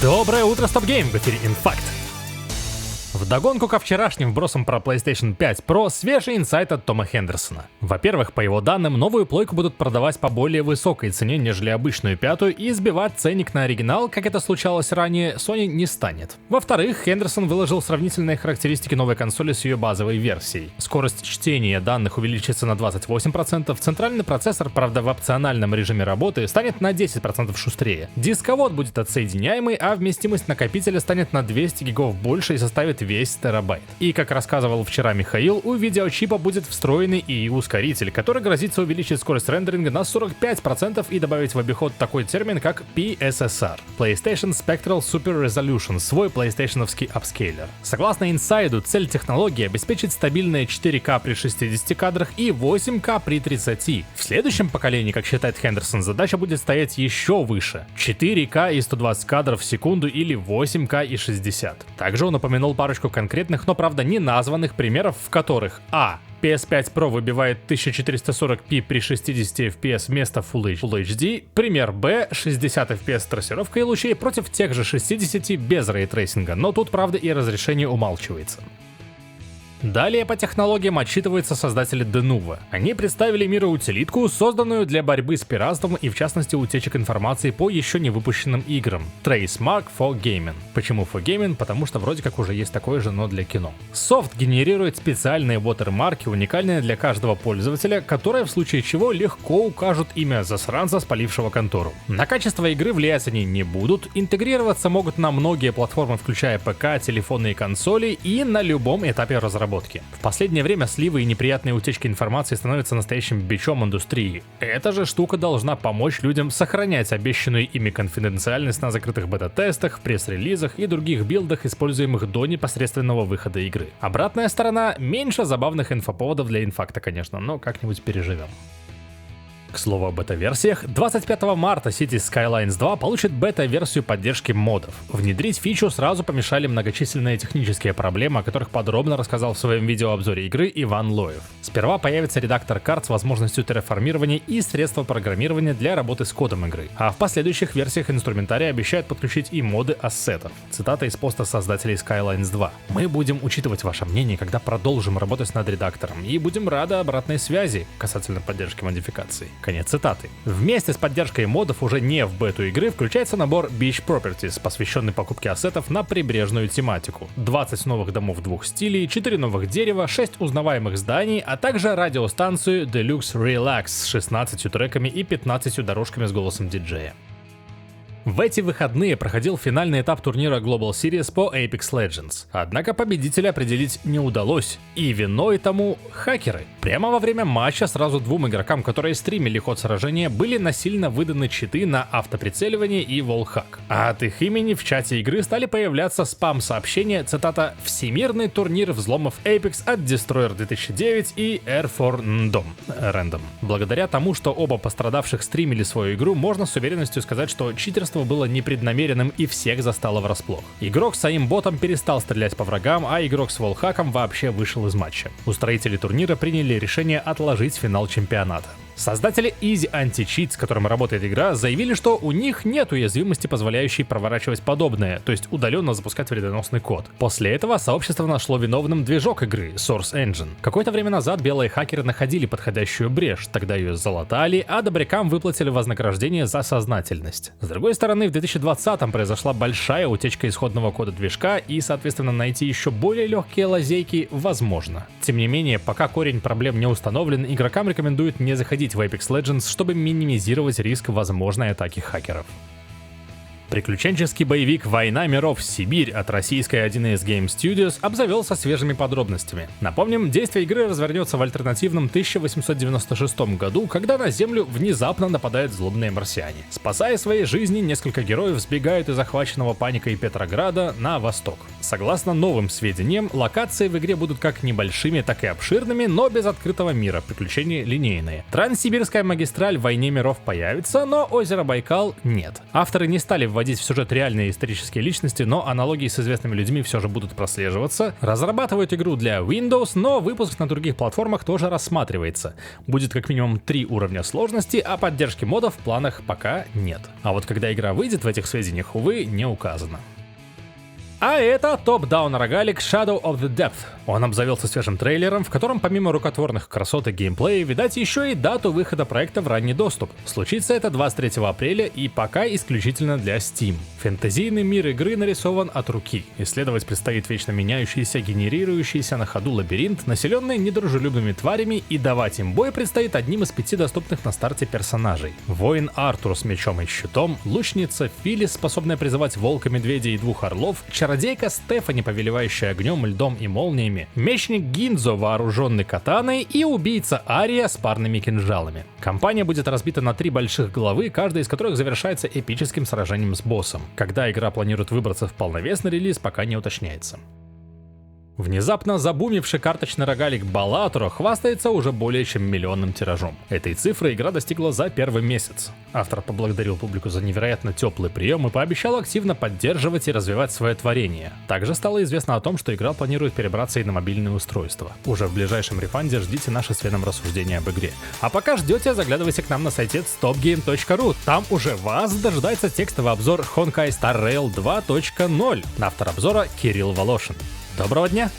Доброе утро, Stop Game! В эфире Инфакт. Вдогонку ко вчерашним вбросам про PlayStation 5 Pro свежий инсайт от Тома Хендерсона. Во-первых, по его данным, новую плойку будут продавать по более высокой цене, нежели обычную пятую, и сбивать ценник на оригинал, как это случалось ранее, Sony не станет. Во-вторых, Хендерсон выложил сравнительные характеристики новой консоли с ее базовой версией. Скорость чтения данных увеличится на 28%, центральный процессор, правда в опциональном режиме работы, станет на 10% шустрее. Дисковод будет отсоединяемый, а вместимость накопителя станет на 200 гигов больше и составит весь терабайт. И, как рассказывал вчера Михаил, у видеочипа будет встроенный ИИ-ускоритель, который грозится увеличить скорость рендеринга на 45% и добавить в обиход такой термин, как PSSR – PlayStation Spectral Super Resolution, свой PlayStation-овский апскейлер. Согласно инсайду, цель технологии обеспечить стабильное 4К при 60 кадрах и 8К при 30. В следующем поколении, как считает Хендерсон, задача будет стоять еще выше – 4К и 120 кадров в секунду или 8К и 60. Также он упомянул парочку конкретных, но правда не названных примеров, в которых PS5 Pro выбивает 1440p при 60 FPS вместо Full HD, пример Б, 60 FPS с трассировкой лучей против тех же 60 без рейтрейсинга, но тут правда и разрешение умалчивается. Далее по технологиям отчитываются создатели Denuvo. Они представили миру утилитку, созданную для борьбы с пиратством и в частности утечек информации по еще не выпущенным играм. Tracemark for Gaming. Почему for Gaming? Потому что вроде как уже есть такое же, но для кино. Софт генерирует специальные watermarки, уникальные для каждого пользователя, которые в случае чего легко укажут имя засранца, спалившего контору. На качество игры влиять они не будут, интегрироваться могут на многие платформы, включая ПК, телефоны и консоли, и на любом этапе разработки. В последнее время сливы и неприятные утечки информации становятся настоящим бичом индустрии. Эта же штука должна помочь людям сохранять обещанную ими конфиденциальность на закрытых бета-тестах, пресс-релизах и других билдах, используемых до непосредственного выхода игры. Обратная сторона — меньше забавных инфоповодов для инфакта, конечно, но как-нибудь переживем. К слову о бета-версиях, 25 марта Cities Skylines 2 получит бета-версию поддержки модов. Внедрить фичу сразу помешали многочисленные технические проблемы, о которых подробно рассказал в своем видеообзоре игры Иван Лоев. Сперва появится редактор карт с возможностью терраформирования и средства программирования для работы с кодом игры, а в последующих версиях инструментария обещают подключить и моды ассетов. Цитата из поста создателей Skylines 2. «Мы будем учитывать ваше мнение, когда продолжим работать над редактором, и будем рады обратной связи касательно поддержки модификаций». Конец цитаты. Вместе с поддержкой модов уже не в бету игры включается набор Beach Properties, посвященный покупке ассетов на прибрежную тематику. 20 новых домов двух стилей, 4 новых дерева, 6 узнаваемых зданий, а также радиостанцию Deluxe Relax с 16 треками и 15 дорожками с голосом диджея. В эти выходные проходил финальный этап турнира Global Series по Apex Legends. Однако победителя определить не удалось, и виной тому хакеры. Прямо во время матча сразу двум игрокам, которые стримили ход сражения, были насильно выданы читы на автоприцеливание и wallhack. А от их имени в чате игры стали появляться спам-сообщения, цитата «Всемирный турнир взломов Apex от Destroyer 2009 и Air for Random». Благодаря тому, что оба пострадавших стримили свою игру, можно с уверенностью сказать, что читерство было непреднамеренным и всех застало врасплох. Игрок с своим ботом перестал стрелять по врагам, а игрок с wallhack'ом вообще вышел из матча. Устроители турнира приняли решение отложить финал чемпионата. Создатели Easy Anti-Cheat, с которым работает игра, заявили, что у них нет уязвимости, позволяющей проворачивать подобное, то есть удаленно запускать вредоносный код. После этого сообщество нашло виновным движок игры Source Engine. Какое-то время назад белые хакеры находили подходящую брешь, тогда ее залатали, а добрякам выплатили вознаграждение за сознательность. С другой стороны, в 2020-м произошла большая утечка исходного кода движка, и, соответственно, найти еще более легкие лазейки возможно. Тем не менее, пока корень проблем не установлен, игрокам рекомендуют не заходить в Apex Legends, чтобы минимизировать риск возможной атаки хакеров. Приключенческий боевик «Война миров. Сибирь» от российской 1С Game Studios обзавелся свежими подробностями. Напомним, действие игры развернется в альтернативном 1896 году, когда на Землю внезапно нападают злобные марсиане. Спасая свои жизни, несколько героев сбегают из захваченного паникой Петрограда на восток. Согласно новым сведениям, локации в игре будут как небольшими, так и обширными, но без открытого мира, приключения линейные. Транссибирская магистраль в «Войне миров» появится, но озеро Байкал нет. Авторы не стали вводить в сюжет реальные исторические личности, но аналогии с известными людьми все же будут прослеживаться. Разрабатывают игру для Windows, но выпуск на других платформах тоже рассматривается. Будет как минимум 3 уровня сложности, а поддержки модов в планах пока нет. А вот когда игра выйдет, в этих сведениях, увы, не указано. А это топ-даун рогалик Shadow of the Depth. Он обзавелся свежим трейлером, в котором помимо рукотворных красот и геймплея, видать еще и дату выхода проекта в ранний доступ. Случится это 23 апреля и пока исключительно для Steam. Фэнтезийный мир игры нарисован от руки. Исследовать предстоит вечно меняющийся, генерирующийся на ходу лабиринт, населенный недружелюбными тварями, и давать им бой предстоит одним из 5 доступных на старте персонажей. Воин Артур с мечом и щитом, лучница Филис, способная призывать волка, медведя и 2 орлов, чародейка Стефани, повелевающая огнем, льдом и молниями, мечник Гинзо, вооруженный катаной, и убийца Ария с парными кинжалами. Кампания будет разбита на 3 больших главы, каждая из которых завершается эпическим сражением с боссом. Когда игра планирует выбраться в полновесный релиз, пока не уточняется. Внезапно забумивший карточный рогалик Balatro хвастается уже более чем миллионным тиражом. Этой цифры игра достигла за первый месяц. Автор поблагодарил публику за невероятно теплый прием и пообещал активно поддерживать и развивать свое творение. Также стало известно о том, что игра планирует перебраться и на мобильные устройства. Уже в ближайшем рефанде ждите наши с Веном рассуждения об игре. А пока ждете, заглядывайте к нам на сайте stopgame.ru. Там уже вас дожидается текстовый обзор Honkai Star Rail 2.0. Автор обзора Кирилл Волошин. Доброго дня!